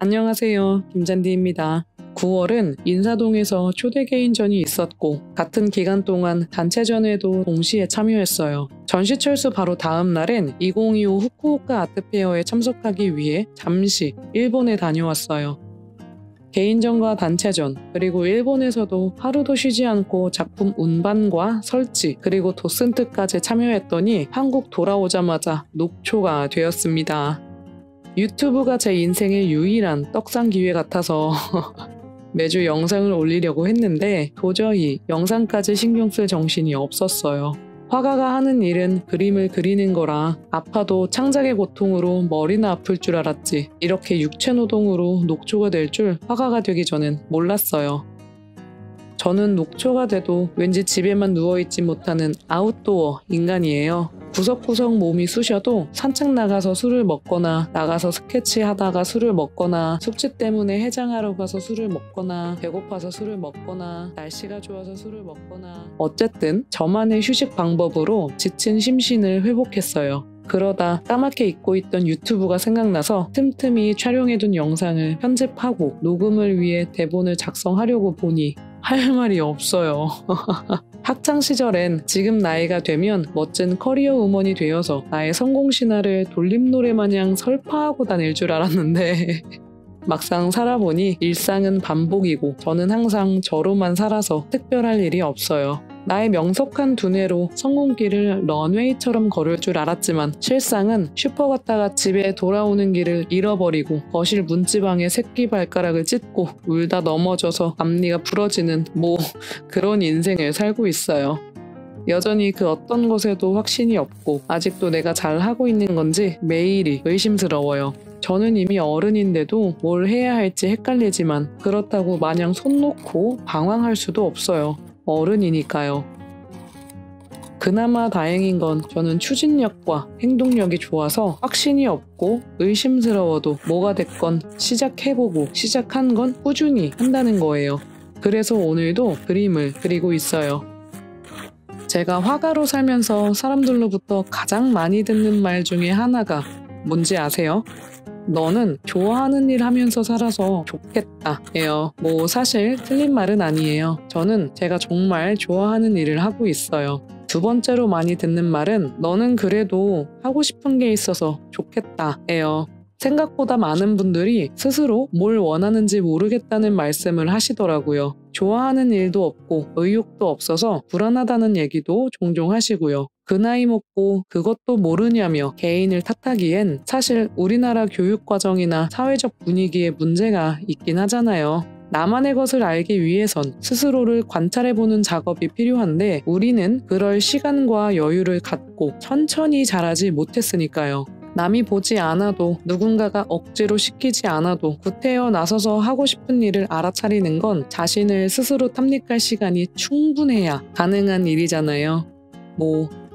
안녕하세요. 김잔디입니다. 9월은 인사동에서 초대 개인전이 있었고 같은 기간 동안 단체전에도 동시에 참여했어요. 전시철수 바로 다음 날엔 2025 후쿠오카 아트페어에 참석하기 위해 잠시 일본에 다녀왔어요. 개인전과 단체전, 그리고 일본에서도 하루도 쉬지 않고 작품 운반과 설치, 그리고 도슨트까지 참여했더니 한국 돌아오자마자 녹초가 되었습니다. 유튜브가 제 인생의 유일한 떡상 기회 같아서 매주 영상을 올리려고 했는데 도저히 영상까지 신경 쓸 정신이 없었어요. 화가가 하는 일은 그림을 그리는 거라 아파도 창작의 고통으로 머리나 아플 줄 알았지 이렇게 육체노동으로 녹초가 될 줄 화가가 되기 전엔 몰랐어요. 저는 녹초가 돼도 왠지 집에만 누워있지 못하는 아웃도어 인간이에요. 구석구석 몸이 쑤셔도 산책 나가서 술을 먹거나 나가서 스케치하다가 술을 먹거나 숙취 때문에 해장하러 가서 술을 먹거나 배고파서 술을 먹거나 날씨가 좋아서 술을 먹거나 어쨌든 저만의 휴식 방법으로 지친 심신을 회복했어요. 그러다 까맣게 잊고 있던 유튜브가 생각나서 틈틈이 촬영해둔 영상을 편집하고 녹음을 위해 대본을 작성하려고 보니 할 말이 없어요. 학창시절엔 지금 나이가 되면 멋진 커리어 우먼이 되어서 나의 성공 신화를 돌림노래 마냥 설파하고 다닐 줄 알았는데 막상 살아보니 일상은 반복이고 저는 항상 저로만 살아서 특별할 일이 없어요. 나의 명석한 두뇌로 성공길을 런웨이처럼 걸을 줄 알았지만 실상은 슈퍼 갔다가 집에 돌아오는 길을 잃어버리고 거실 문지방에 새끼발가락을 찢고 울다 넘어져서 앞니가 부러지는 그런 인생을 살고 있어요. 여전히 그 어떤 것에도 확신이 없고 아직도 내가 잘하고 있는 건지 매일이 의심스러워요. 저는 이미 어른인데도 뭘 해야 할지 헷갈리지만 그렇다고 마냥 손 놓고 방황할 수도 없어요. 어른이니까요. 그나마 다행인 건 저는 추진력과 행동력이 좋아서 확신이 없고 의심스러워도 뭐가 됐건 시작해보고 시작한 건 꾸준히 한다는 거예요. 그래서 오늘도 그림을 그리고 있어요. 제가 화가로 살면서 사람들로부터 가장 많이 듣는 말 중에 하나가 뭔지 아세요? 너는 좋아하는 일 하면서 살아서 좋겠다 예요. 사실 틀린 말은 아니에요. 저는 제가 정말 좋아하는 일을 하고 있어요. 두 번째로 많이 듣는 말은 너는 그래도 하고 싶은 게 있어서 좋겠다 예요. 생각보다 많은 분들이 스스로 뭘 원하는지 모르겠다는 말씀을 하시더라고요. 좋아하는 일도 없고 의욕도 없어서 불안하다는 얘기도 종종 하시고요. 그 나이 먹고 그것도 모르냐며 개인을 탓하기엔 사실 우리나라 교육과정이나 사회적 분위기에 문제가 있긴 하잖아요. 나만의 것을 알기 위해선 스스로를 관찰해보는 작업이 필요한데 우리는 그럴 시간과 여유를 갖고 천천히 자라지 못했으니까요. 남이 보지 않아도 누군가가 억지로 시키지 않아도 구태여 나서서 하고 싶은 일을 알아차리는 건 자신을 스스로 탐닉할 시간이 충분해야 가능한 일이잖아요.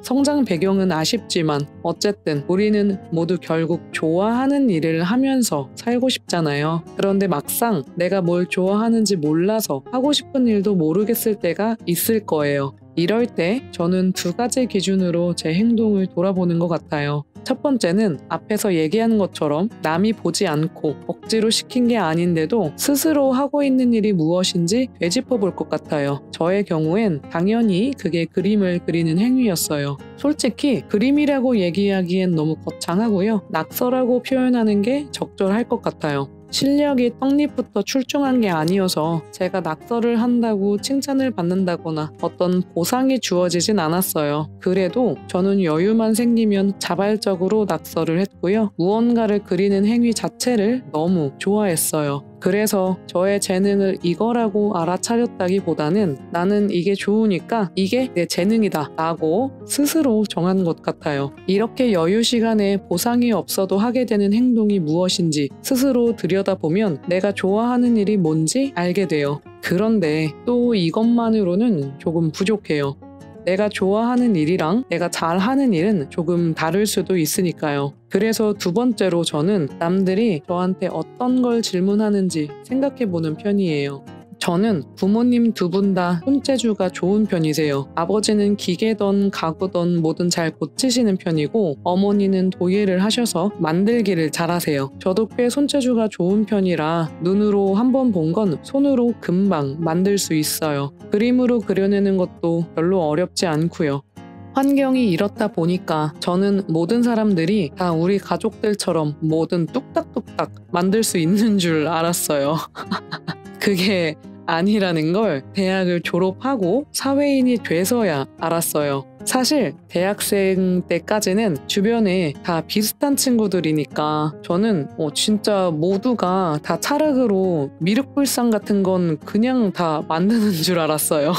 성장 배경은 아쉽지만 어쨌든 우리는 모두 결국 좋아하는 일을 하면서 살고 싶잖아요. 그런데 막상 내가 뭘 좋아하는지 몰라서 하고 싶은 일도 모르겠을 때가 있을 거예요. 이럴 때 저는 두 가지 기준으로 제 행동을 돌아보는 것 같아요. 첫 번째는 앞에서 얘기한 것처럼 남이 보지 않고 억지로 시킨 게 아닌데도 스스로 하고 있는 일이 무엇인지 되짚어 볼 것 같아요. 저의 경우엔 당연히 그게 그림을 그리는 행위였어요. 솔직히 그림이라고 얘기하기엔 너무 거창하고요. 낙서라고 표현하는 게 적절할 것 같아요. 실력이 떡잎부터 출중한 게 아니어서 제가 낙서를 한다고 칭찬을 받는다거나 어떤 보상이 주어지진 않았어요. 그래도 저는 여유만 생기면 자발적으로 낙서를 했고요. 무언가를 그리는 행위 자체를 너무 좋아했어요. 그래서 저의 재능을 이거라고 알아차렸다기보다는 나는 이게 좋으니까 이게 내 재능이다 라고 스스로 정한 것 같아요. 이렇게 여유 시간에 보상이 없어도 하게 되는 행동이 무엇인지 스스로 들여다보면 내가 좋아하는 일이 뭔지 알게 돼요. 그런데 또 이것만으로는 조금 부족해요. 내가 좋아하는 일이랑 내가 잘하는 일은 조금 다를 수도 있으니까요. 그래서 두 번째로 저는 남들이 저한테 어떤 걸 질문하는지 생각해보는 편이에요. 저는 부모님 두 분 다 손재주가 좋은 편이세요. 아버지는 기계던 가구던 뭐든 잘 고치시는 편이고 어머니는 도예를 하셔서 만들기를 잘하세요. 저도 꽤 손재주가 좋은 편이라 눈으로 한번 본 건 손으로 금방 만들 수 있어요. 그림으로 그려내는 것도 별로 어렵지 않고요. 환경이 이렇다 보니까 저는 모든 사람들이 다 우리 가족들처럼 뭐든 뚝딱뚝딱 만들 수 있는 줄 알았어요. 그게 아니라는 걸 대학을 졸업하고 사회인이 돼서야 알았어요. 사실 대학생 때까지는 주변에 다 비슷한 친구들이니까 저는 진짜 모두가 다 찰흙으로 미륵불상 같은 건 그냥 다 만드는 줄 알았어요.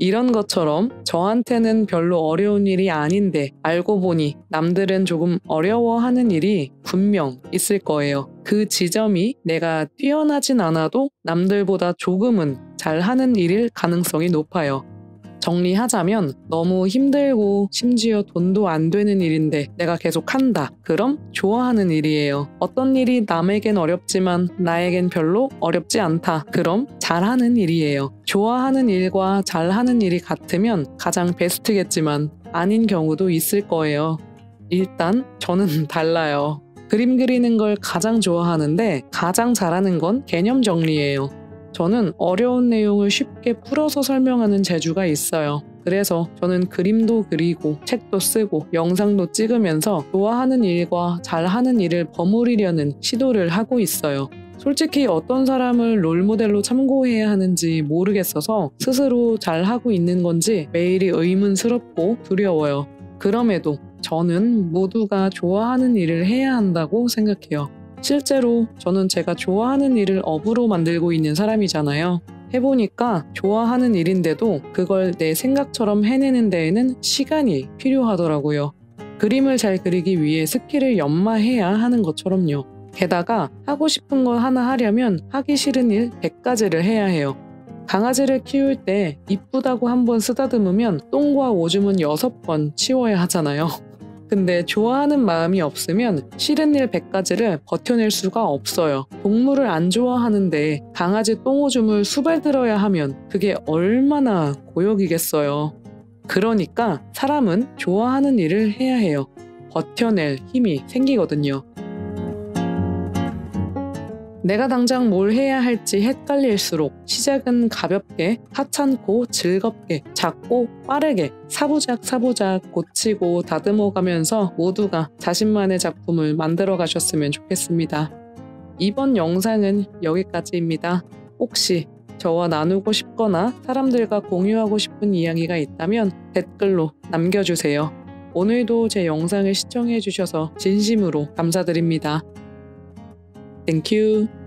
이런 것처럼 저한테는 별로 어려운 일이 아닌데 알고 보니 남들은 조금 어려워하는 일이 분명 있을 거예요. 그 지점이 내가 뛰어나진 않아도 남들보다 조금은 잘하는 일일 가능성이 높아요. 정리하자면 너무 힘들고 심지어 돈도 안 되는 일인데 내가 계속 한다. 그럼 좋아하는 일이에요. 어떤 일이 남에겐 어렵지만 나에겐 별로 어렵지 않다. 그럼 잘하는 일이에요. 좋아하는 일과 잘하는 일이 같으면 가장 베스트겠지만 아닌 경우도 있을 거예요. 일단 저는 달라요. 그림 그리는 걸 가장 좋아하는데 가장 잘하는 건 개념 정리예요. 저는 어려운 내용을 쉽게 풀어서 설명하는 재주가 있어요. 그래서 저는 그림도 그리고 책도 쓰고 영상도 찍으면서 좋아하는 일과 잘하는 일을 버무리려는 시도를 하고 있어요. 솔직히 어떤 사람을 롤모델로 참고해야 하는지 모르겠어서 스스로 잘하고 있는 건지 매일이 의문스럽고 두려워요. 그럼에도 저는 모두가 좋아하는 일을 해야 한다고 생각해요. 실제로 저는 제가 좋아하는 일을 업으로 만들고 있는 사람이잖아요. 해보니까 좋아하는 일인데도 그걸 내 생각처럼 해내는 데에는 시간이 필요하더라고요. 그림을 잘 그리기 위해 스킬을 연마해야 하는 것처럼요. 게다가 하고 싶은 거 하나 하려면 하기 싫은 일 100가지를 해야 해요. 강아지를 키울 때 이쁘다고 한번 쓰다듬으면 똥과 오줌은 6번 치워야 하잖아요. 근데 좋아하는 마음이 없으면 싫은 일 100가지를 버텨낼 수가 없어요. 동물을 안 좋아하는데 강아지 똥오줌을 수발 들어야 하면 그게 얼마나 고역이겠어요. 그러니까 사람은 좋아하는 일을 해야 해요. 버텨낼 힘이 생기거든요. 내가 당장 뭘 해야 할지 헷갈릴수록 시작은 가볍게, 하찮고 즐겁게, 작고 빠르게 사부작 고치고 다듬어가면서 모두가 자신만의 작품을 만들어 가셨으면 좋겠습니다. 이번 영상은 여기까지입니다. 혹시 저와 나누고 싶거나 사람들과 공유하고 싶은 이야기가 있다면 댓글로 남겨주세요. 오늘도 제 영상을 시청해주셔서 진심으로 감사드립니다. Thank you.